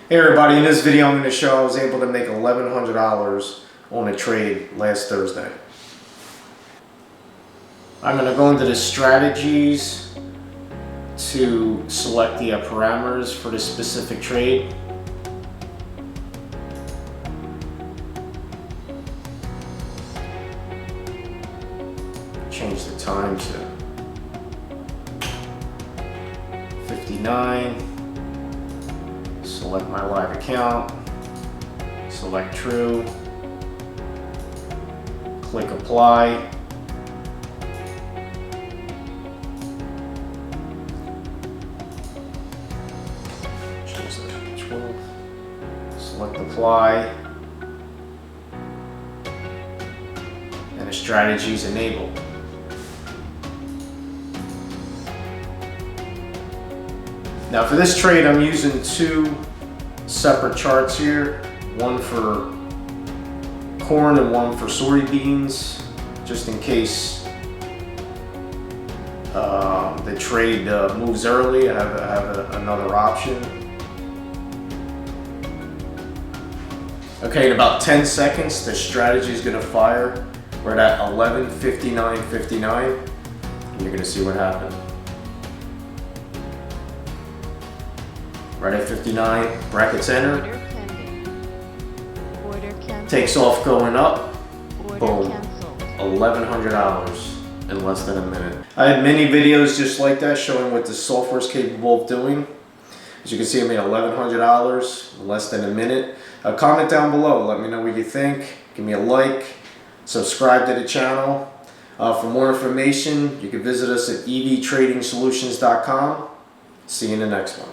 Hey everybody, in this video I'm going to show I was able to make $1,100 on a trade last Thursday. I'm going to go into the strategies to select the parameters for this specific trade. Change the time to 59. Select my live account, select true, click apply. Choose the 12, select apply, and the strategy is enabled. Now for this trade I'm using two separate charts here, one for corn and one for soybeans, just in case the trade moves early. I have another option. Okay, in about 10 seconds the strategy is going to fire. We're at 11:59:59 and you're going to see what happened. Right at 59, brackets enter. Takes off going up. Boom. $1,100 in less than a minute. I had many videos just like that showing what the software is capable of doing. As you can see, I made $1,100 in less than a minute. Comment down below. Let me know what you think. Give me a like. Subscribe to the channel. For more information, you can visit us at evtradingsolutions.com. See you in the next one.